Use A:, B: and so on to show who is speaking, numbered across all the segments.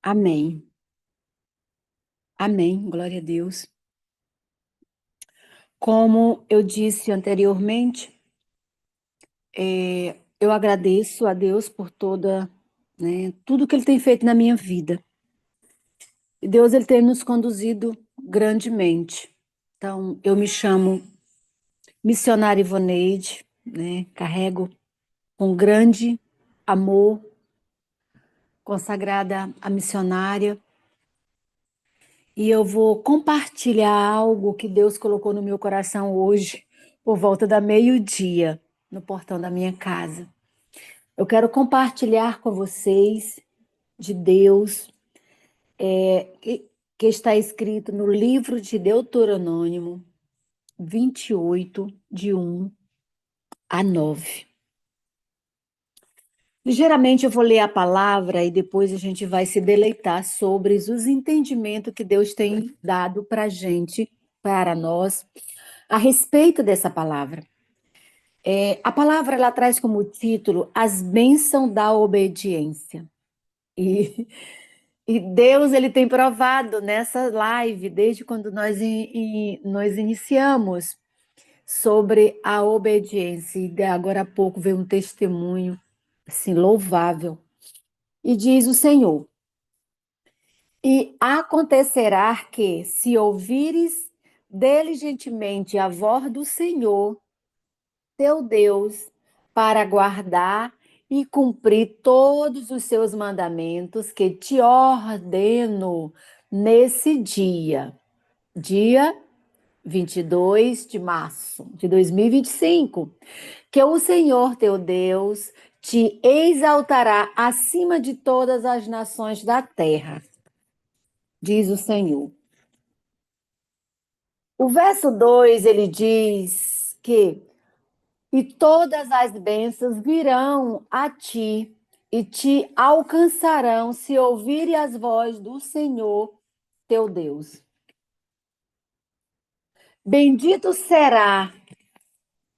A: Amém. Amém. Glória a Deus. Como eu disse anteriormente, eu agradeço a Deus por tudo que Ele tem feito na minha vida. E Deus, Ele tem nos conduzido grandemente. Então, eu me chamo missionária Ivoneide, né? Carrego com grande amor, consagrada à missionária. E eu vou compartilhar algo que Deus colocou no meu coração hoje, por volta da meio-dia, no portão da minha casa. Eu quero compartilhar com vocês de Deus, que está escrito no livro de Deuteronômio 28, de 1 a 9. Ligeiramente eu vou ler a palavra e depois a gente vai se deleitar sobre os entendimentos que Deus tem dado para a gente, para nós, a respeito dessa palavra. A palavra ela traz como título As bênçãos da obediência. E, e Deus ele tem provado nessa live, desde quando nós iniciamos, sobre a obediência. E agora há pouco veio um testemunho assim, louvável. E diz o Senhor: E acontecerá que, se ouvires diligentemente a voz do Senhor, teu Deus, para guardar e cumprir todos os seus mandamentos que te ordeno nesse dia 22 de março de 2025, que o Senhor teu Deus te exaltará acima de todas as nações da terra, diz o Senhor. O verso 2 ele diz que e todas as bênçãos virão a ti e te alcançarão se ouvires as vozes do Senhor teu Deus. Bendito será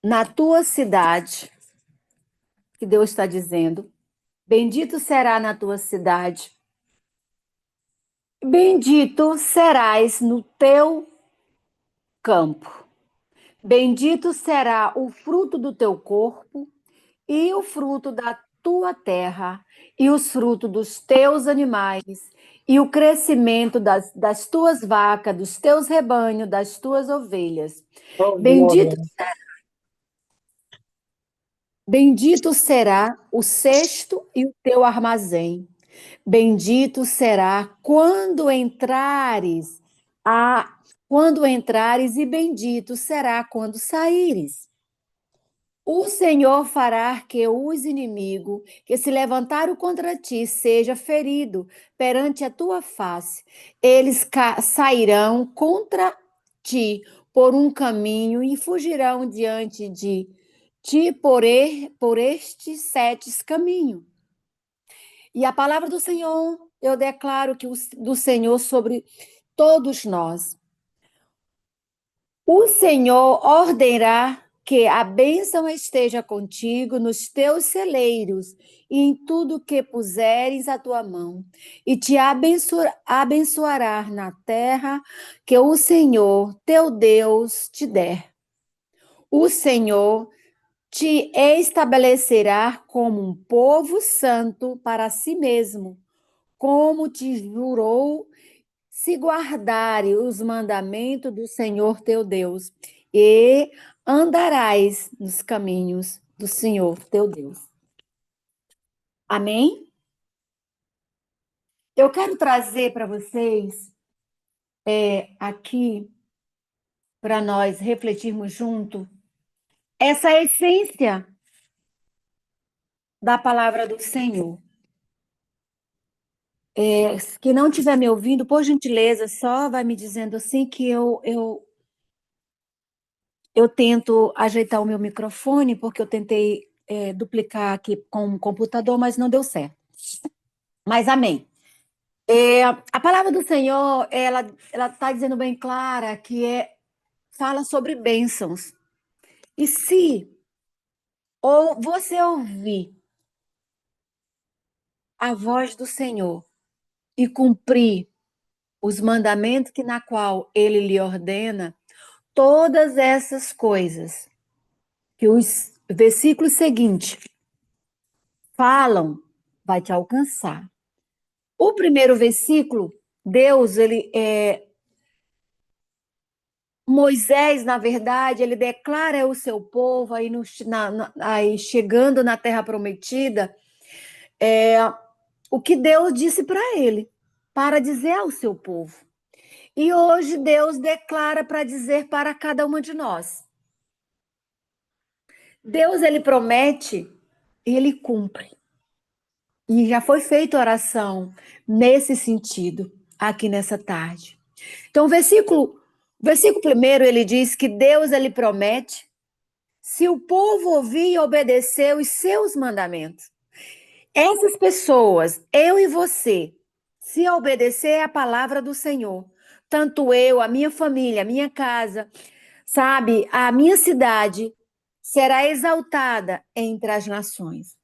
A: na tua cidade, que Deus está dizendo, bendito será na tua cidade, bendito serás no teu campo, bendito será o fruto do teu corpo e o fruto da tua terra, e os frutos dos teus animais, e o crescimento das tuas vacas, dos teus rebanhos, das tuas ovelhas.
B: Oh,
A: Bendito,
B: glória.
A: bendito será o cesto e o teu armazém. Bendito será quando entrares, e bendito será quando saíres. O Senhor fará que os inimigos que se levantaram contra ti seja ferido perante a tua face. Eles sairão contra ti por um caminho e fugirão diante de ti por estes 7 caminhos. E a palavra do Senhor, eu declaro que do Senhor sobre todos nós. O Senhor ordenará que a bênção esteja contigo nos teus celeiros e em tudo que puseres a tua mão, e te abençoará na terra que o Senhor, teu Deus, te der. O Senhor te estabelecerá como um povo santo para si mesmo, como te jurou, se guardares os mandamentos do Senhor teu Deus, e andarás nos caminhos do Senhor teu Deus. Amém? Eu quero trazer para vocês aqui, para nós refletirmos junto, essa essência da palavra do Senhor. Quem não estiver me ouvindo, por gentileza, só vai me dizendo assim que eu tento ajeitar o meu microfone, porque eu tentei duplicar aqui com o computador, mas não deu certo. Mas amém. A palavra do Senhor, ela está dizendo bem clara que fala sobre bênçãos. E se ou você ouvir a voz do Senhor, e cumprir os mandamentos que na qual ele lhe ordena, todas essas coisas que os versículos seguintes falam, vai te alcançar. O primeiro versículo, Deus, Moisés, na verdade, ele declara ao seu povo, aí, aí chegando na Terra Prometida, o que Deus disse para ele, para dizer ao seu povo. E hoje Deus declara para dizer para cada uma de nós. Deus, ele promete e ele cumpre. E já foi feita oração nesse sentido, aqui nessa tarde. Então, o versículo primeiro, ele diz que Deus, ele promete, se o povo ouvir e obedecer os seus mandamentos. Essas pessoas, eu e você, se obedecer à palavra do Senhor, tanto eu, a minha família, a minha casa, sabe, a minha cidade, será exaltada entre as nações.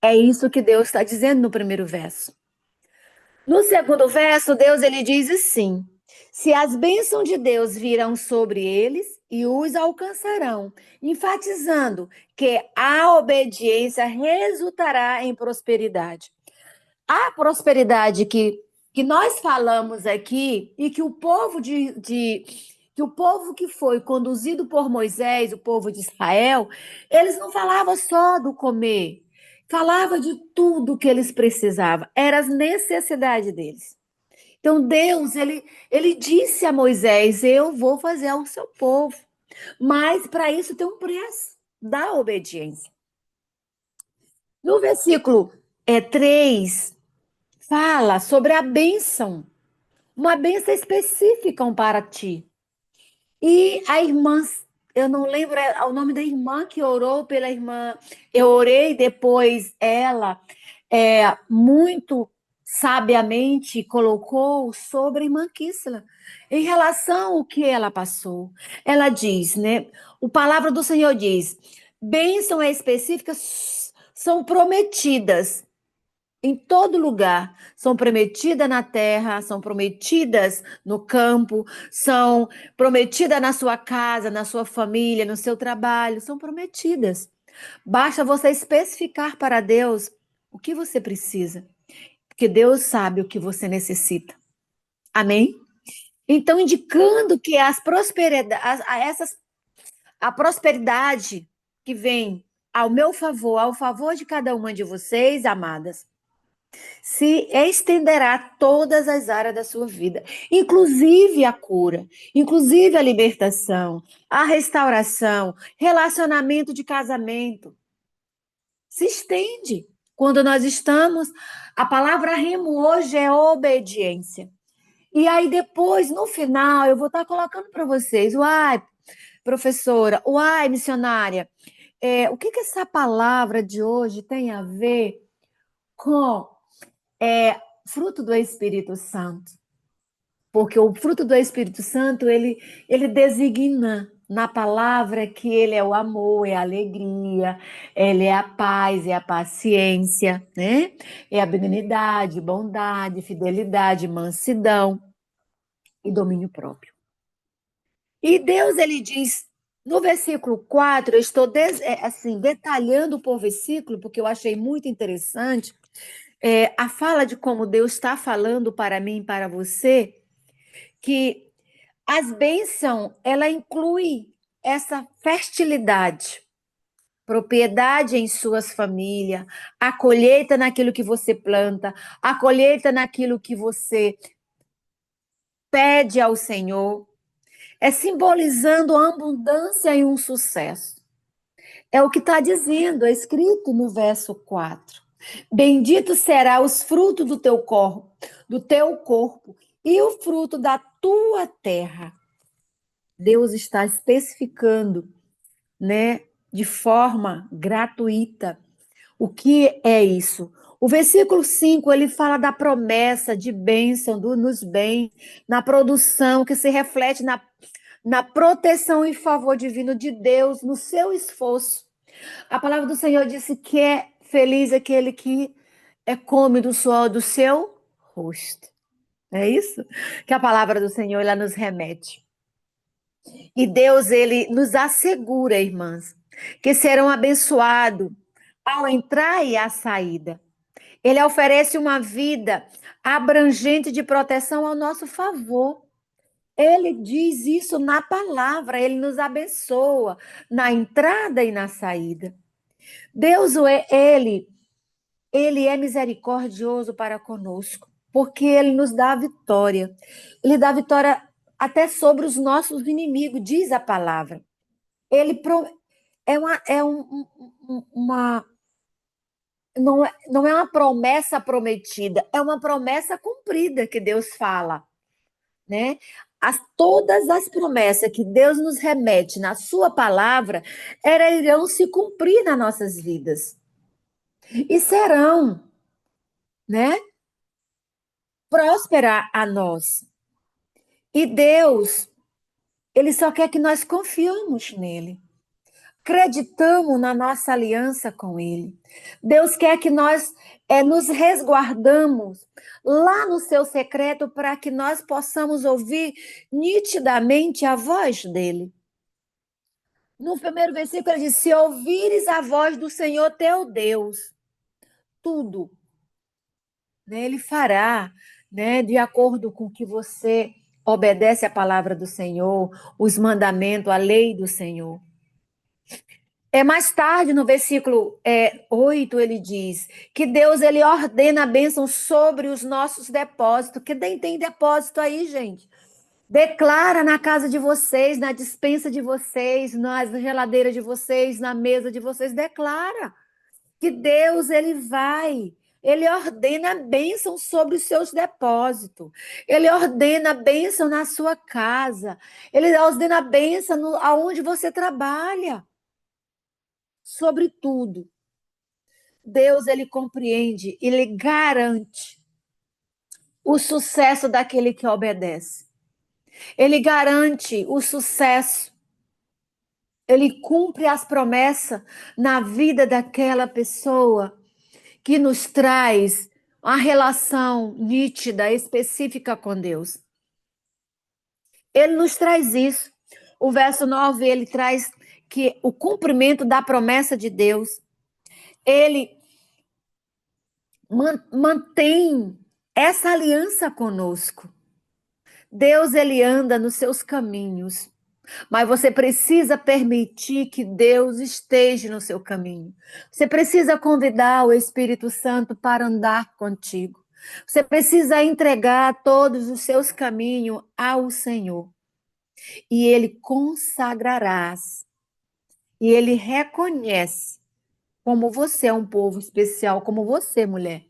A: É isso que Deus está dizendo no primeiro verso. No segundo verso, Deus ele diz assim: se as bênçãos de Deus virão sobre eles e os alcançarão, enfatizando que a obediência resultará em prosperidade. A prosperidade que nós falamos aqui e que o povo que o povo que foi conduzido por Moisés, o povo de Israel, eles não falavam só do comer, falava de tudo que eles precisavam, eram as necessidades deles. Então Deus, ele disse a Moisés: eu vou fazer ao seu povo, mas para isso tem um preço da obediência. No versículo 3, fala sobre a bênção, uma bênção específica para ti. E a irmã, eu não lembro o nome da irmã que orou pela irmã, eu orei depois, ela muito sabiamente colocou sobre a irmã Kísela, em relação ao que ela passou. Ela diz, né? A palavra do Senhor diz: bênção específicas são prometidas em todo lugar, são prometidas na terra, são prometidas no campo, são prometidas na sua casa, na sua família, no seu trabalho, são prometidas. Basta você especificar para Deus o que você precisa, porque Deus sabe o que você necessita. Amém? Então, indicando que a prosperidade que vem ao meu favor, ao favor de cada uma de vocês, amadas, se estenderá a todas as áreas da sua vida, inclusive a cura, inclusive a libertação, a restauração, relacionamento de casamento. Se estende. Quando nós estamos, a palavra remo hoje é obediência. E aí depois, no final, eu vou estar colocando para vocês, uai, professora, uai, missionária, o que essa palavra de hoje tem a ver com fruto do Espírito Santo? Porque o fruto do Espírito Santo, ele designa na palavra que ele é o amor, é a alegria, ele é a paz, é a paciência, né? É a benignidade, bondade, fidelidade, mansidão e domínio próprio. E Deus, ele diz, no versículo 4, eu estou assim, detalhando por versículo, porque eu achei muito interessante a fala de como Deus está falando para mim e para você, que as bênçãos, ela inclui essa fertilidade, propriedade em suas famílias, a colheita naquilo que você planta, a colheita naquilo que você pede ao Senhor, simbolizando a abundância e um sucesso. É o que está dizendo, é escrito no verso 4. Bendito será os frutos do teu corpo e o fruto da tua terra. Deus está especificando, né, de forma gratuita o que é isso. O versículo 5, ele fala da promessa de bênção nos bens, na produção que se reflete na proteção e favor divino de Deus, no seu esforço. A palavra do Senhor disse que é feliz aquele que come do suor do seu rosto. É isso que a palavra do Senhor ela nos remete. E Deus, ele nos assegura, irmãs, que serão abençoados ao entrar e à saída. Ele oferece uma vida abrangente de proteção ao nosso favor. Ele diz isso na palavra, ele nos abençoa na entrada e na saída. Deus, ele é misericordioso para conosco, porque ele nos dá a vitória. Ele dá a vitória até sobre os nossos inimigos, diz a palavra. Ele uma não é uma promessa prometida, é uma promessa cumprida que Deus fala, né? Todas as promessas que Deus nos remete na sua palavra, irão se cumprir nas nossas vidas. E serão, né? Próspera a nós. E Deus, ele só quer que nós confiamos nele. Acreditamos na nossa aliança com ele. Deus quer que nós nos resguardamos lá no seu secreto para que nós possamos ouvir nitidamente a voz dele. No primeiro versículo ele diz: se ouvires a voz do Senhor teu Deus, tudo, né, ele fará, né, de acordo com que você obedece à palavra do Senhor, os mandamentos, a lei do Senhor. Mais tarde, no versículo 8, ele diz que Deus ele ordena a bênção sobre os nossos depósitos. Que nem tem depósito aí, gente. Declara na casa de vocês, na despensa de vocês, na geladeira de vocês, na mesa de vocês. Declara que Deus ele ordena a bênção sobre os seus depósitos. Ele ordena a bênção na sua casa. Ele ordena a bênção aonde você trabalha. Sobretudo, Deus ele compreende, ele garante o sucesso daquele que obedece. Ele garante o sucesso. Ele cumpre as promessas na vida daquela pessoa que nos traz uma relação nítida, específica com Deus. Ele nos traz isso. O verso 9, ele traz que o cumprimento da promessa de Deus, ele mantém essa aliança conosco. Deus, ele anda nos seus caminhos, mas você precisa permitir que Deus esteja no seu caminho. Você precisa convidar o Espírito Santo para andar contigo. Você precisa entregar todos os seus caminhos ao Senhor. E ele consagrarás. E ele reconhece como você é um povo especial, como você, mulher,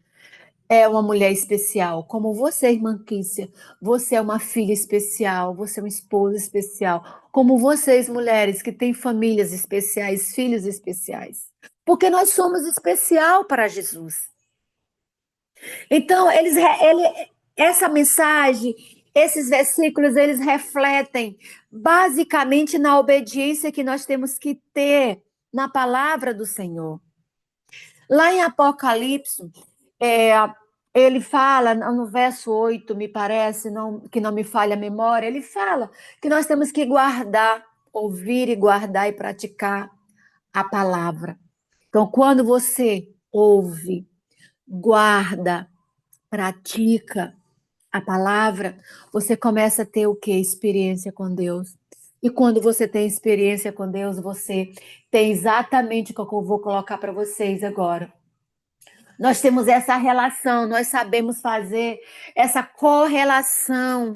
A: é uma mulher especial, como você, irmã Kícia, você é uma filha especial, você é uma esposa especial, como vocês, mulheres, que têm famílias especiais, filhos especiais. Porque nós somos especial para Jesus. Então, essa mensagem, esses versículos, eles refletem basicamente na obediência que nós temos que ter na palavra do Senhor. Lá em Apocalipse, ele fala, no verso 8, me parece, que não me falha a memória, ele fala que nós temos que guardar, ouvir e guardar e praticar a palavra. Então, quando você ouve, guarda, pratica a palavra, você começa a ter o quê? Experiência com Deus. E quando você tem experiência com Deus, você tem exatamente o que eu vou colocar para vocês agora. Nós temos essa relação, nós sabemos fazer essa correlação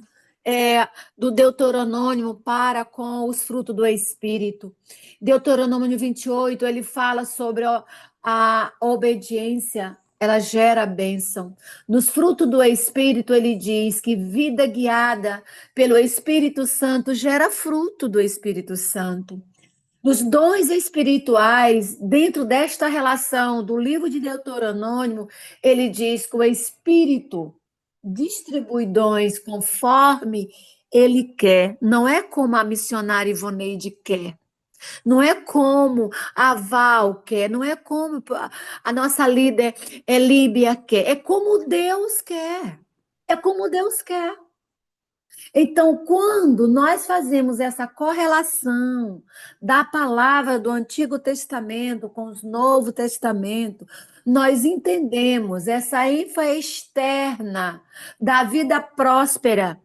A: do Deuteronômio para com os frutos do Espírito. Deuteronômio 28, ele fala sobre a obediência, ela gera bênção. Nos frutos do Espírito, ele diz que vida guiada pelo Espírito Santo gera fruto do Espírito Santo. Os dons espirituais, dentro desta relação do livro de Deuteronômio, ele diz que o Espírito distribui dons conforme ele quer. Não é como a missionária Ivoneide quer. Não é como a Val quer. Não é como a nossa líder Líbia quer. É como Deus quer. É como Deus quer. Então, quando nós fazemos essa correlação da palavra do Antigo Testamento com o Novo Testamento, nós entendemos essa ênfase externa da vida próspera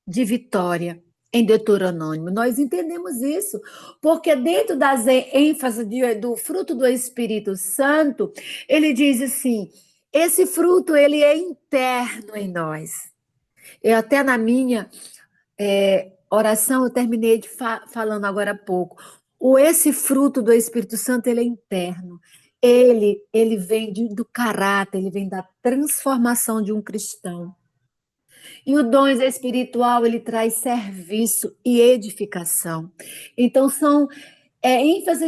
A: de Vitória em Deuteronômio. Nós entendemos isso, porque dentro das ênfases do fruto do Espírito Santo, ele diz assim: esse fruto ele é interno em nós. Eu até na minha oração, eu terminei de falando agora há pouco. Esse fruto do Espírito Santo, ele é interno. Ele vem do caráter, ele vem da transformação de um cristão. E o dom espiritual, ele traz serviço e edificação. Então, são ênfase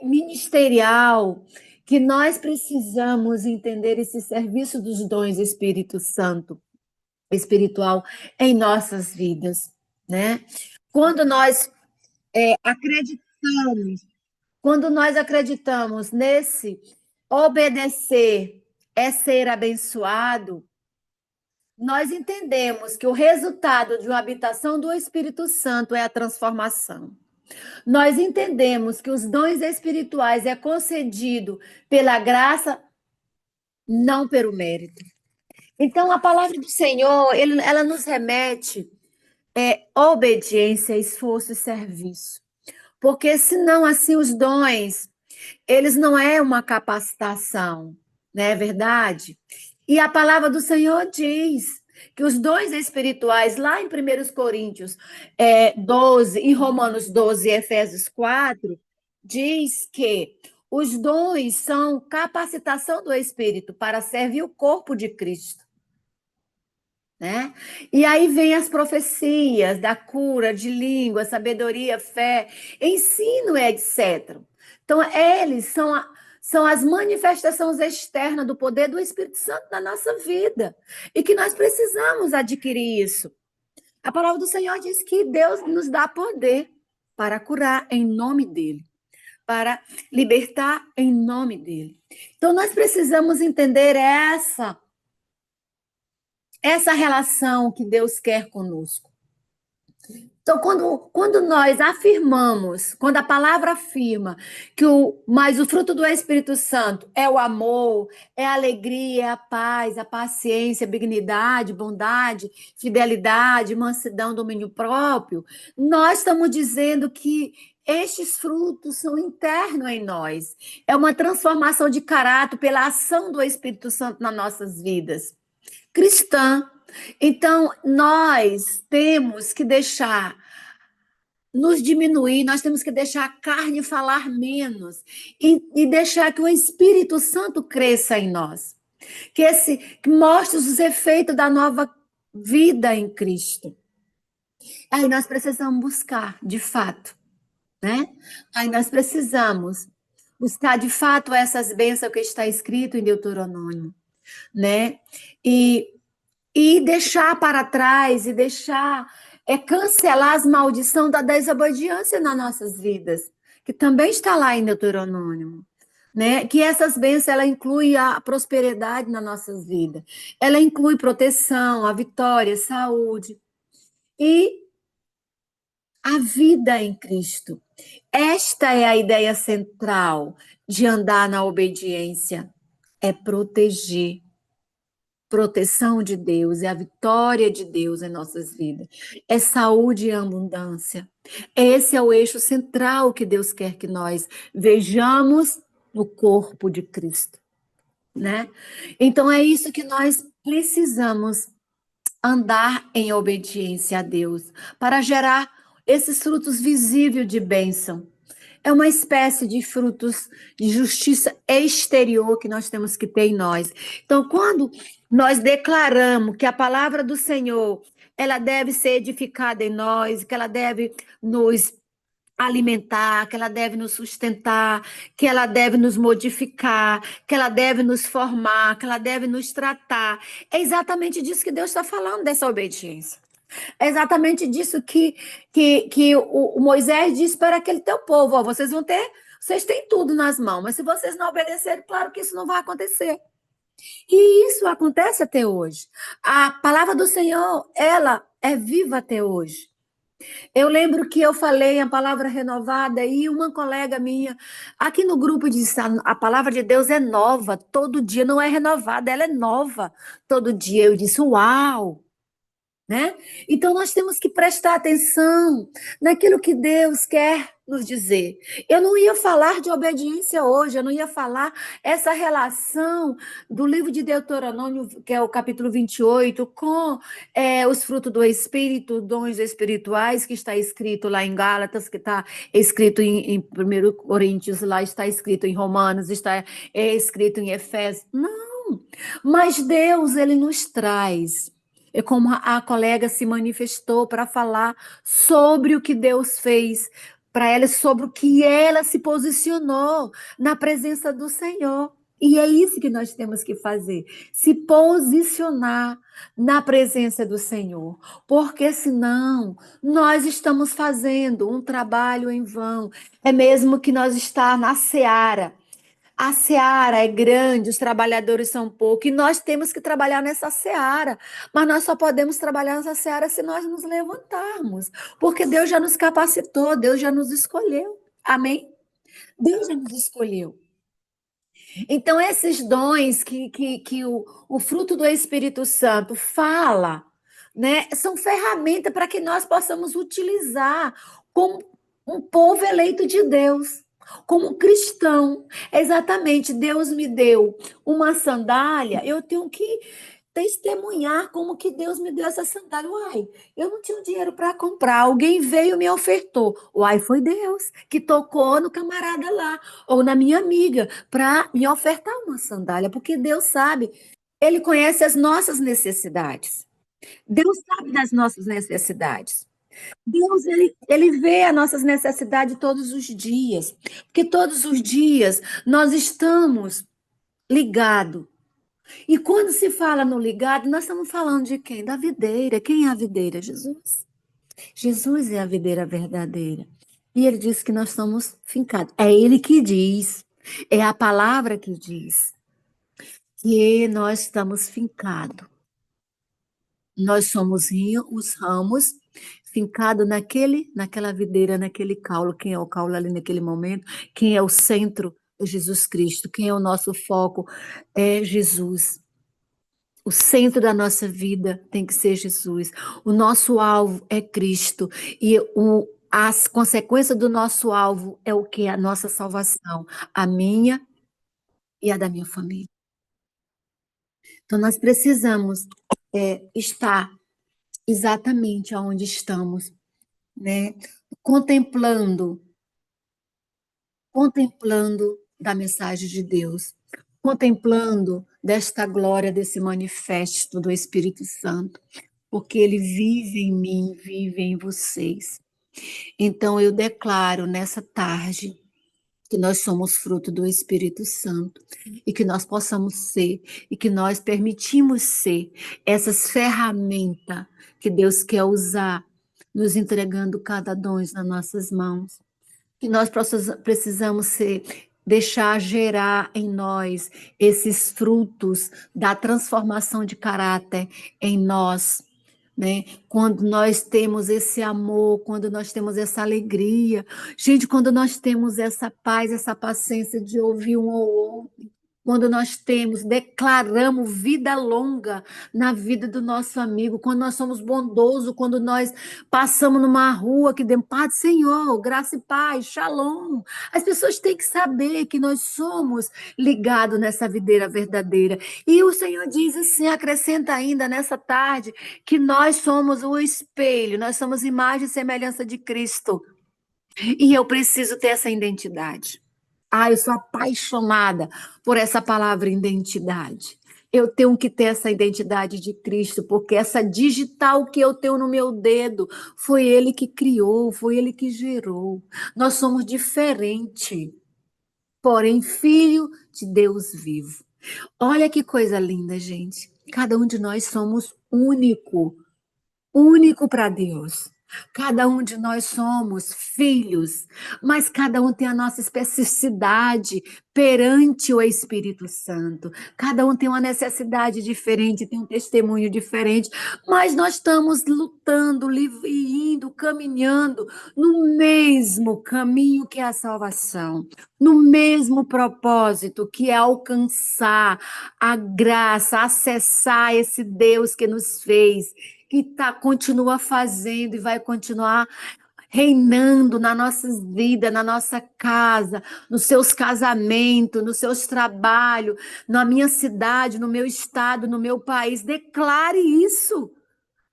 A: ministerial que nós precisamos entender esse serviço dos dons Espírito Santo, espiritual em nossas vidas, né? Quando nós acreditamos, quando nós acreditamos nesse obedecer é ser abençoado, nós entendemos que o resultado de uma habitação do Espírito Santo é a transformação. Nós entendemos que os dons espirituais é concedido pela graça, não pelo mérito. Então, a palavra do Senhor, ela nos remete obediência, esforço e serviço. Porque senão, assim, os dons, eles não é uma capacitação, não é verdade? E a palavra do Senhor diz que os dons espirituais, lá em 1 Coríntios 12, em Romanos 12 e Efésios 4, diz que os dons são capacitação do Espírito para servir o corpo de Cristo. Né? E aí vem as profecias da cura, de língua, sabedoria, fé, ensino, etc. Então, eles são as manifestações externas do poder do Espírito Santo na nossa vida. E que nós precisamos adquirir isso. A palavra do Senhor diz que Deus nos dá poder para curar em nome dele, para libertar em nome dele. Então, nós precisamos entender essa relação que Deus quer conosco. Então, quando nós afirmamos, quando a palavra afirma que mas o fruto do Espírito Santo é o amor, é a alegria, é a paz, a paciência, a benignidade, bondade, fidelidade, mansidão, domínio próprio, nós estamos dizendo que estes frutos são internos em nós. É uma transformação de caráter pela ação do Espírito Santo nas nossas vidas. Cristã. Então, nós temos que nos diminuir, nós temos que deixar a carne falar menos e deixar que o Espírito Santo cresça em nós. Que mostre os efeitos da nova vida em Cristo. Aí nós precisamos buscar, de fato, né? Aí nós precisamos buscar, de fato, essas bênçãos que está escrito em Deuteronômio, né? E deixar para trás, e deixar cancelar as maldições da desobediência nas nossas vidas, que também está lá em Deuteronômio. Né? Que essas bênçãos, ela inclui a prosperidade nas nossas vidas. Ela inclui proteção, a vitória, saúde e a vida em Cristo. Esta é a ideia central de andar na obediência, é proteger. Proteção de Deus, é a vitória de Deus em nossas vidas, é saúde e abundância. Esse é o eixo central que Deus quer que nós vejamos no corpo de Cristo, né? Então é isso que nós precisamos andar em obediência a Deus para gerar esses frutos visíveis de bênção. É uma espécie de frutos de justiça exterior que nós temos que ter em nós. Então, quando nós declaramos que a palavra do Senhor, ela deve ser edificada em nós, que ela deve nos alimentar, que ela deve nos sustentar, que ela deve nos modificar, que ela deve nos formar, que ela deve nos tratar. É exatamente disso que Deus está falando, dessa obediência. É exatamente disso que o Moisés disse para aquele teu povo: ó, vocês têm tudo nas mãos, mas se vocês não obedecerem, claro que isso não vai acontecer. E isso acontece até hoje. A palavra do Senhor, ela é viva até hoje. Eu lembro que eu falei a palavra renovada e uma colega minha, aqui no grupo, disse: a palavra de Deus é nova, todo dia, não é renovada, ela é nova todo dia. Eu disse: uau! Né? Então nós temos que prestar atenção naquilo que Deus quer nos dizer. Eu não ia falar de obediência hoje, eu não ia falar essa relação do livro de Deuteronômio, que é o capítulo 28, com os frutos do Espírito, dons espirituais, que está escrito lá em Gálatas, que está escrito em 1 Coríntios, lá está escrito em Romanos, está escrito em Efésios. Não, mas Deus, ele nos traz. É como a colega se manifestou para falar sobre o que Deus fez para ela, sobre o que ela se posicionou na presença do Senhor. E é isso que nós temos que fazer, se posicionar na presença do Senhor, porque senão nós estamos fazendo um trabalho em vão. É mesmo que nós está na seara. A seara é grande, os trabalhadores são poucos, e nós temos que trabalhar nessa seara. Mas nós só podemos trabalhar nessa seara se nós nos levantarmos, porque Deus já nos capacitou, Deus já nos escolheu. Amém? Deus já nos escolheu. Então, esses dons que o fruto do Espírito Santo fala, né, são ferramentas para que nós possamos utilizar como um povo eleito de Deus, como um cristão. Exatamente, Deus me deu uma sandália, eu tenho que testemunhar como que Deus me deu essa sandália. Uai, eu não tinha dinheiro para comprar, alguém veio e me ofertou. Uai, foi Deus que tocou no camarada lá, ou na minha amiga, para me ofertar uma sandália, porque Deus sabe, Ele conhece as nossas necessidades. Deus sabe das nossas necessidades. Deus, ele vê as nossas necessidades todos os dias, porque todos os dias nós estamos ligados. E quando se fala no ligado, nós estamos falando de quem? Da videira. Quem é a videira? Jesus. Jesus é a videira verdadeira. E ele diz que nós somos fincados. É ele que diz, é a palavra que diz que nós estamos fincados. Nós somos os ramos fincados naquela videira, naquele caule. Quem é o caule ali naquele momento? Quem é o centro? É Jesus Cristo. Quem é o nosso foco? É Jesus. O centro da nossa vida tem que ser Jesus. O nosso alvo é Cristo. E as consequências do nosso alvo é o que? A nossa salvação. A minha e a da minha família. Então, nós precisamos estar exatamente onde estamos, né? Contemplando, contemplando da mensagem de Deus, contemplando desta glória, desse manifesto do Espírito Santo, porque ele vive em mim, vive em vocês. Então eu declaro nessa tarde que nós somos fruto do Espírito Santo e que nós possamos ser e que nós permitimos ser essas ferramentas que Deus quer usar, nos entregando cada dom nas nossas mãos. Que nós precisamos ser, deixar gerar em nós esses frutos da transformação de caráter em nós, né? Quando nós temos esse amor, quando nós temos essa alegria, gente, quando nós temos essa paz, essa paciência de ouvir um ao outro, quando nós temos, declaramos vida longa na vida do nosso amigo, quando nós somos bondosos, quando nós passamos numa rua que dê paz do Senhor, graça e paz, shalom. As pessoas têm que saber que nós somos ligados nessa videira verdadeira. E o Senhor diz assim, acrescenta ainda nessa tarde, que nós somos o espelho, nós somos imagem e semelhança de Cristo. E eu preciso ter essa identidade. Ah, eu sou apaixonada por essa palavra identidade. Eu tenho que ter essa identidade de Cristo, porque essa digital que eu tenho no meu dedo foi Ele que criou, foi Ele que gerou. Nós somos diferentes, porém filho de Deus vivo. Olha que coisa linda, gente. Cada um de nós somos único, único para Deus. Cada um de nós somos filhos, mas cada um tem a nossa especificidade perante o Espírito Santo. Cada um tem uma necessidade diferente, tem um testemunho diferente, mas nós estamos lutando, e indo, caminhando no mesmo caminho que é a salvação, no mesmo propósito que é alcançar a graça, acessar esse Deus que nos fez, que continua fazendo e vai continuar reinando nas nossas vidas, na nossa casa, nos seus casamentos, nos seus trabalhos, na minha cidade, no meu estado, no meu país. Declare isso.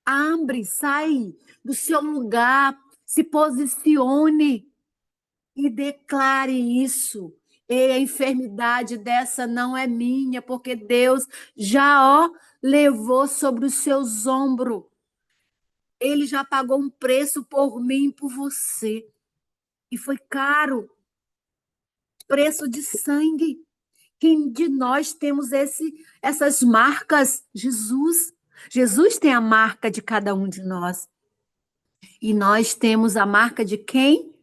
A: Abre, sai do seu lugar, se posicione e declare isso. E a enfermidade dessa não é minha, porque Deus já, levou sobre os seus ombros. Ele já pagou um preço por mim e por você. E foi caro, preço de sangue. Quem de nós temos essas marcas? Jesus. Jesus tem a marca de cada um de nós. E nós temos a marca de quem?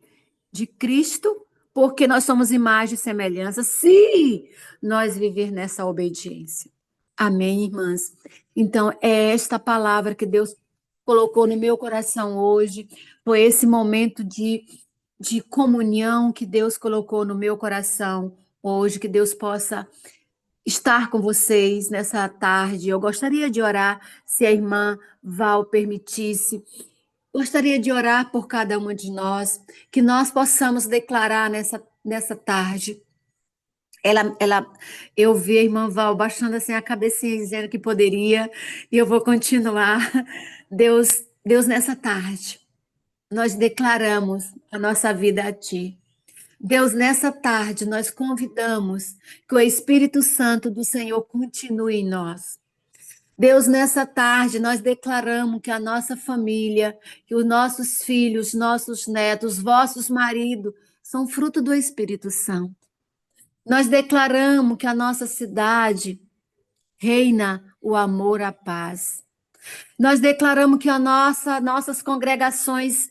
A: De Cristo, porque nós somos imagem e semelhança, se nós viver nessa obediência. Amém, irmãs? Então, é esta palavra que Deus colocou no meu coração hoje, foi esse momento de comunhão que Deus colocou no meu coração hoje, que Deus possa estar com vocês nessa tarde. Eu gostaria de orar, se a irmã Val permitisse. Gostaria de orar por cada uma de nós, que nós possamos declarar nessa tarde. Eu vi a irmã Val baixando assim a cabecinha, dizendo que poderia, e eu vou continuar. Deus, Deus, nessa tarde, nós declaramos a nossa vida a Ti. Deus, nessa tarde, nós convidamos que o Espírito Santo do Senhor continue em nós. Deus, nessa tarde, nós declaramos que a nossa família, que os nossos filhos, nossos netos, vossos maridos, são fruto do Espírito Santo. Nós declaramos que a nossa cidade reina o amor, a paz. Nós declaramos que nossas congregações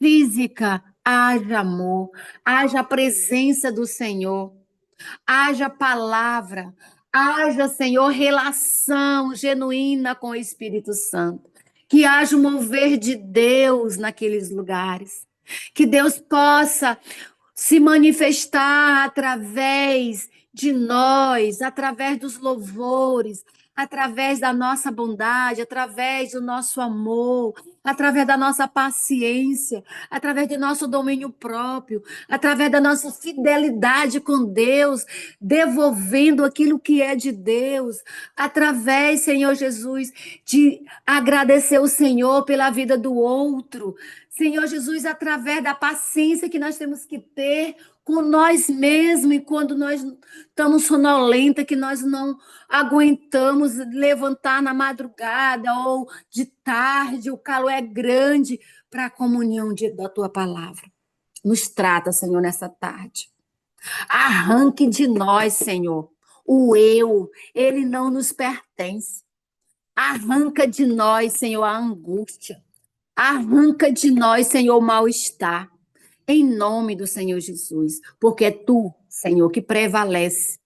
A: físicas haja amor, haja a presença do Senhor, haja palavra, haja, Senhor, relação genuína com o Espírito Santo. Que haja o mover de Deus naqueles lugares. Que Deus possa se manifestar através de nós, através dos louvores, através da nossa bondade, através do nosso amor, através da nossa paciência, através do nosso domínio próprio, através da nossa fidelidade com Deus, devolvendo aquilo que é de Deus, através, Senhor Jesus, de agradecer o Senhor pela vida do outro, Senhor Jesus, através da paciência que nós temos que ter com nós mesmos, e quando nós estamos sonolenta, que nós não aguentamos levantar na madrugada ou de tarde, o calor é grande para a comunhão da tua palavra. Nos trata, Senhor, nessa tarde. Arranque de nós, Senhor, o eu, ele não nos pertence. Arranca de nós, Senhor, a angústia. Arranca de nós, Senhor, o mal-estar, em nome do Senhor Jesus, porque é Tu, Senhor, que prevalece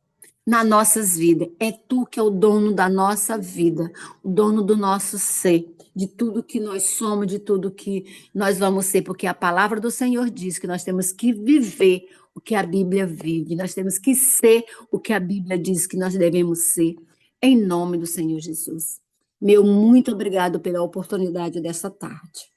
A: nas nossas vidas. É Tu que é o dono da nossa vida, o dono do nosso ser, de tudo que nós somos, de tudo que nós vamos ser, porque a palavra do Senhor diz que nós temos que viver o que a Bíblia vive, nós temos que ser o que a Bíblia diz que nós devemos ser, em nome do Senhor Jesus. Meu muito obrigado pela oportunidade dessa tarde.